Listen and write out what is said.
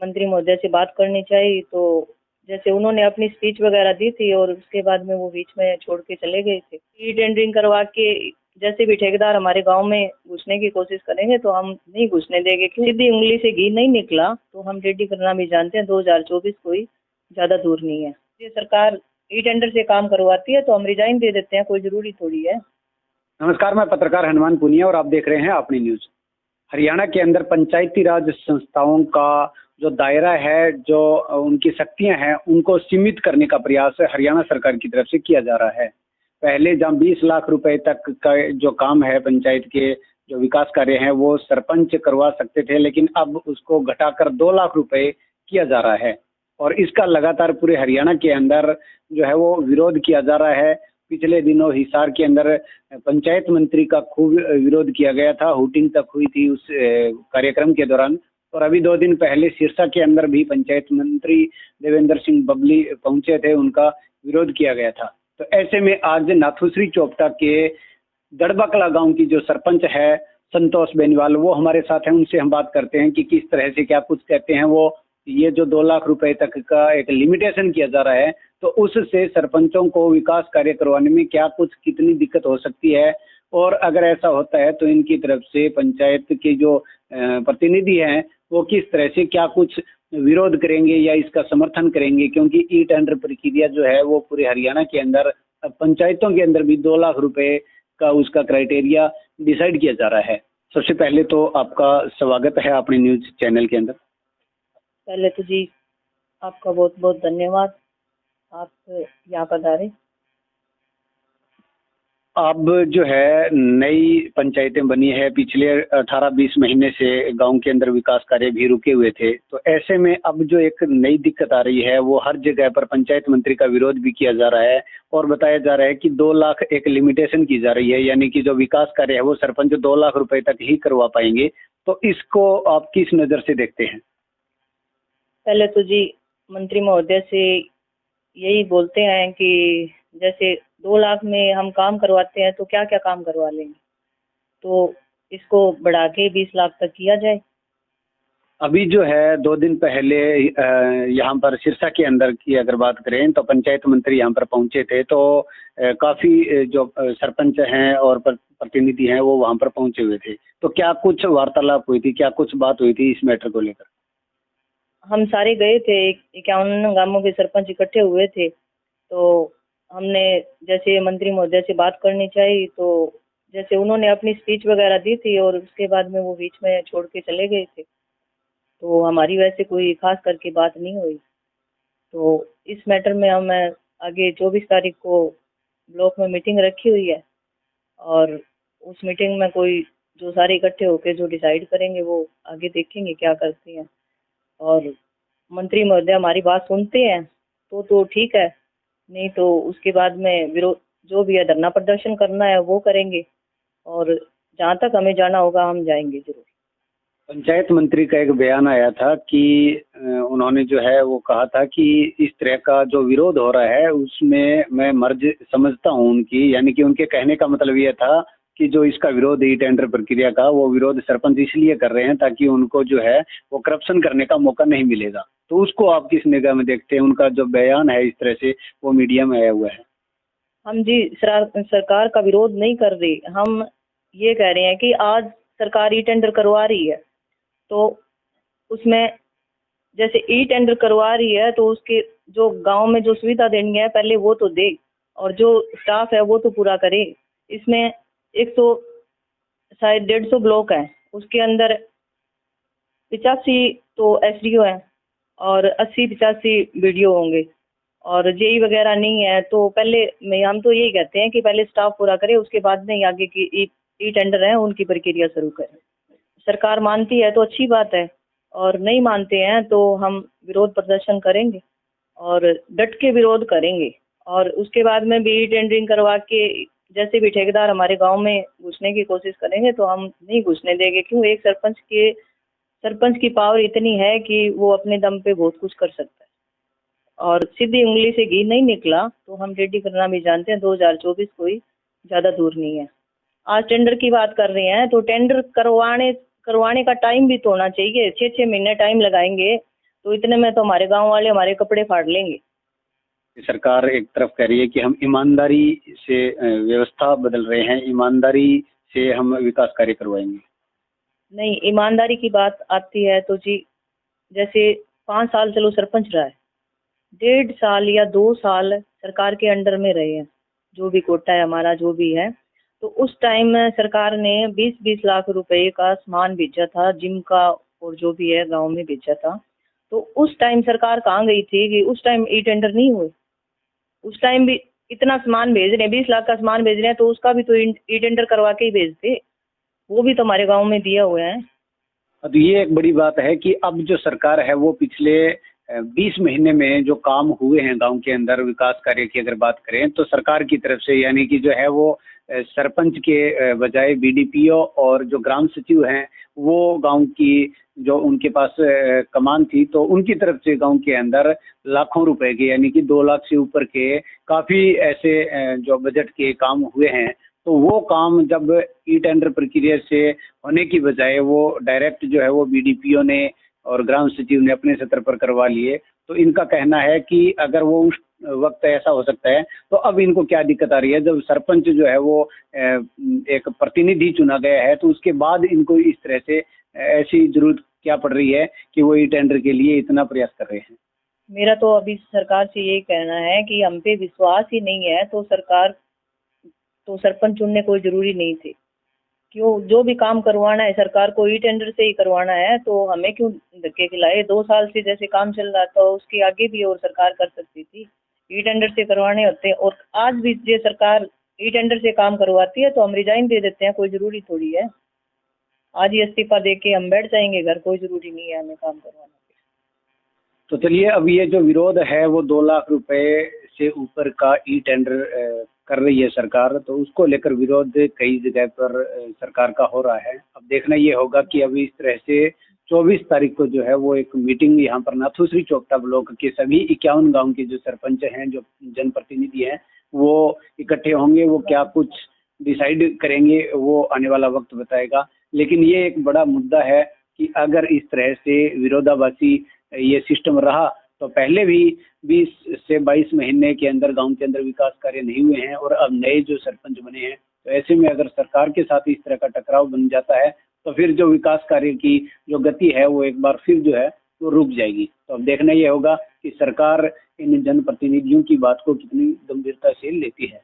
मंत्री महोदय से बात करनी चाहिए। तो जैसे उन्होंने अपनी स्पीच वगैरह दी थी और उसके बाद में वो बीच में छोड़ के चले गए थे। ई टेंडरिंग करवा के जैसे भी ठेकेदार हमारे गांव में घुसने की कोशिश करेंगे तो हम नहीं घुसने देंगे। सीधी उंगली से घी नहीं निकला तो हम रेडी करना भी जानते हैं। 2024 कोई ज्यादा दूर नहीं है। ये सरकार ई टेंडर से काम करवाती है तो हम रिजाइन दे देते हैं, कोई जरूरी थोड़ी है। नमस्कार, मैं पत्रकार हनुमान पुनिया और आप देख रहे हैं अपनी न्यूज। हरियाणा के अंदर पंचायती राज संस्थाओं का जो दायरा है, जो उनकी शक्तियां हैं, उनको सीमित करने का प्रयास हरियाणा सरकार की तरफ से किया जा रहा है। पहले जहां 20 लाख रुपए तक का जो काम है, पंचायत के जो विकास कार्य हैं, वो सरपंच करवा सकते थे, लेकिन अब उसको घटाकर 2 लाख रुपए किया जा रहा है और इसका लगातार पूरे हरियाणा के अंदर जो है वो विरोध किया जा रहा है। पिछले दिनों हिसार के अंदर पंचायत मंत्री का खूब विरोध किया गया था, हूटिंग तक हुई थी उस कार्यक्रम के दौरान। और अभी 2 दिन पहले सिरसा के अंदर भी पंचायत मंत्री देवेंद्र सिंह बबली पहुंचे थे, उनका विरोध किया गया था। तो ऐसे में आज नाथुश्री चोपता के दड़बकला गांव की जो सरपंच है संतोष बेनीवाल, वो हमारे साथ हैं। उनसे हम बात करते हैं कि किस तरह से क्या कुछ कहते हैं वो। ये जो 2 लाख रुपए तक का एक लिमिटेशन किया जा रहा है, तो उससे सरपंचों को विकास कार्य करवाने में क्या कुछ कितनी दिक्कत हो सकती है, और अगर ऐसा होता है तो इनकी तरफ से पंचायत के जो प्रतिनिधि हैं वो किस तरह से क्या कुछ विरोध करेंगे या इसका समर्थन करेंगे, क्योंकि ई टेंडर प्रक्रिया जो है वो पूरे हरियाणा के अंदर पंचायतों के अंदर भी 2 लाख रुपए का उसका क्राइटेरिया डिसाइड किया जा रहा है। सबसे पहले तो आपका स्वागत है अपने न्यूज चैनल के अंदर। पहले तो जी आपका बहुत बहुत धन्यवाद, आप यहाँ पधारे। अब जो है नई पंचायतें बनी है, पिछले 18-20 महीने से गांव के अंदर विकास कार्य भी रुके हुए थे। तो ऐसे में अब जो एक नई दिक्कत आ रही है, वो हर जगह पर पंचायत मंत्री का विरोध भी किया जा रहा है और बताया जा रहा है कि 2 लाख एक लिमिटेशन की जा रही है, यानी कि जो विकास कार्य है वो सरपंच 2 लाख रुपए तक ही करवा पाएंगे। तो इसको आप किस नज़र से देखते हैं? पहले तो जी मंत्री महोदय से यही बोलते हैं कि जैसे 2 लाख में हम काम करवाते हैं तो क्या क्या काम करवा लेंगे, तो इसको बढ़ा के 20 लाख तक किया जाए। अभी जो है 2 दिन पहले यहाँ पर सिरसा के अंदर की अगर बात करें तो पंचायत मंत्री यहाँ पर पहुंचे थे। तो काफी जो सरपंच हैं और प्रतिनिधि हैं वो वहाँ पर पहुंचे हुए थे। तो क्या कुछ वार्तालाप हुई थी, क्या कुछ बात हुई थी इस मैटर को लेकर? हम सारे गए थे, 51 गांवों के सरपंच इकट्ठे हुए थे। तो हमने जैसे मंत्री महोदय से बात करनी चाहिए, तो जैसे उन्होंने अपनी स्पीच वगैरह दी थी और उसके बाद में वो बीच में छोड़ के चले गए थे। तो हमारी वैसे कोई खास करके बात नहीं हुई। तो इस मैटर में हम आगे 24 तारीख को ब्लॉक में मीटिंग रखी हुई है और उस मीटिंग में कोई जो सारे इकट्ठे होकर जो डिसाइड करेंगे वो आगे देखेंगे क्या करते हैं। और मंत्री महोदय हमारी बात सुनते हैं तो ठीक है, नहीं तो उसके बाद में विरोध जो भी है धरना प्रदर्शन करना है वो करेंगे और जहाँ तक हमें जाना होगा हम जाएंगे जरूर। पंचायत मंत्री का एक बयान आया था कि उन्होंने जो है वो कहा था कि इस तरह का जो विरोध हो रहा है उसमें मैं मर्ज समझता हूं उनकी, यानी कि उनके कहने का मतलब ये था कि जो इसका विरोध ई टेंडर प्रक्रिया का, वो विरोध सरपंच इसलिए कर रहे हैं ताकि उनको जो है वो करप्शन करने का मौका नहीं मिलेगा। तो उसको आप किस निगाह में देखते हैं? उनका जो बयान है इस तरह से वो मीडिया में आया हुआ है। हम जी सरकार का विरोध नहीं कर रही, हम ये कह रहे हैं कि आज सरकार ई टेंडर करवा रही है तो उसमें जैसे ई टेंडर करवा रही है तो उसके जो गांव में जो सुविधा देनी है पहले वो तो दे और जो स्टाफ है वो तो पूरा करे। इसमें 100 शायद 150 ब्लॉक है, उसके अंदर 85 तो एसडीओ है और 80-85 बीडीओ होंगे और जेई वगैरह नहीं है। तो पहले हम तो यही कहते हैं कि पहले स्टाफ पूरा करे, उसके बाद में आगे की ई टेंडर है उनकी प्रक्रिया शुरू करें। सरकार मानती है तो अच्छी बात है और नहीं मानते हैं तो हम विरोध प्रदर्शन करेंगे और डट के विरोध करेंगे। और उसके बाद में भी टेंडरिंग करवा के जैसे भी ठेकेदार हमारे गांव में घुसने की कोशिश करेंगे तो हम नहीं घुसने देंगे। क्यों? एक सरपंच की पावर इतनी है कि वो अपने दम पे बहुत कुछ कर सकता है और सीधी उंगली से घी नहीं निकला तो हम रेडी करना भी जानते हैं। 2024 कोई ज्यादा दूर नहीं है। आज टेंडर की बात कर रहे हैं तो टेंडर करवाने का टाइम भी तो होना चाहिए। 6-6 महीने टाइम लगाएंगे तो इतने में तो हमारे गांव वाले हमारे कपड़े फाड़ लेंगे। सरकार एक तरफ कह रही है कि हम ईमानदारी से व्यवस्था बदल रहे हैं, ईमानदारी से हम विकास कार्य करवाएंगे। नहीं, ईमानदारी की बात आती है तो जी, जैसे 5 साल चलो सरपंच रहा है, 1.5 साल या 2 साल सरकार के अंडर में रहे हैं, जो भी कोटा है हमारा जो भी है, तो उस टाइम सरकार ने 20-20 लाख रुपए का सामान भेजा था, जिम का और जो भी है गांव में भेजा था। तो उस टाइम सरकार कहाँ गई थी कि उस टाइम ई टेंडर नहीं हुए? उस टाइम भी इतना सामान भेज रहे हैं, 20 लाख का सामान भेज रहे हैं, तो उसका भी तो ई टेंडर करवा के ही भेजते, वो भी तो हमारे गाँव में दिया हुआ है। अब ये एक बड़ी बात है कि अब जो सरकार है वो पिछले 20 महीने में जो काम हुए हैं गांव के अंदर विकास कार्य की अगर बात करें तो सरकार की तरफ से, यानी कि जो है वो सरपंच के बजाय बीडीपीओ और जो ग्राम सचिव हैं वो गांव की जो उनके पास कमान थी, तो उनकी तरफ से गांव के अंदर लाखों रुपए के, यानी कि 2 लाख से ऊपर के काफी ऐसे जो बजट के काम हुए हैं, तो वो काम जब ई टेंडर प्रक्रिया से होने की बजाय वो डायरेक्ट जो है वो बीडीपीओ ने और ग्राम सचिव ने अपने स्तर पर करवा लिए। तो इनका कहना है कि अगर वो उस वक्त ऐसा हो सकता है तो अब इनको क्या दिक्कत आ रही है, जब सरपंच जो है वो एक प्रतिनिधि चुना गया है, तो उसके बाद इनको इस तरह से ऐसी जरूरत क्या पड़ रही है कि वो ई टेंडर के लिए इतना प्रयास कर रहे हैं। मेरा तो अभी सरकार से यही कहना है कि हम पे विश्वास ही नहीं है तो सरपंच चुनने कोई जरूरी नहीं थे। क्यों, जो भी काम करवाना है सरकार को ई टेंडर से ही करवाना है, तो हमें क्यों धक्के खिलाए? 2 साल से जैसे काम चल रहा था उसके आगे भी और सरकार कर सकती थी, ई टेंडर से करवाने होते। और आज भी जो सरकार ई टेंडर से काम करवाती है तो हम रिजाइन दे देते हैं, कोई जरूरी थोड़ी है आज ही इस्तीफा दे के हम बैठ जाएंगे घर, कोई जरूरी नहीं है हमें काम करवाना। तो चलिए, अब ये जो विरोध है वो 2 लाख रुपए से ऊपर का ई टेंडर कर रही है सरकार, तो उसको लेकर विरोध कई जगह पर सरकार का हो रहा है। अब देखना ये होगा कि अभी इस तरह से 24 तारीख को जो है वो एक मीटिंग यहाँ पर नाथूश्री चोपटा ब्लॉक के सभी 51 गांव के जो सरपंच हैं, जो जनप्रतिनिधि हैं, वो इकट्ठे होंगे। वो क्या कुछ डिसाइड करेंगे वो आने वाला वक्त बताएगा। लेकिन ये एक बड़ा मुद्दा है कि अगर इस तरह से विरोधाभासी ये सिस्टम रहा तो पहले भी 20 से 22 महीने के अंदर गांव के अंदर विकास कार्य नहीं हुए हैं और अब नए जो सरपंच बने हैं, तो ऐसे में अगर सरकार के साथ इस तरह का टकराव बन जाता है तो फिर जो विकास कार्य की जो गति है वो एक बार फिर जो है वो रुक जाएगी। तो अब देखना ये होगा कि सरकार इन जनप्रतिनिधियों की बात को कितनी गंभीरता से लेती है।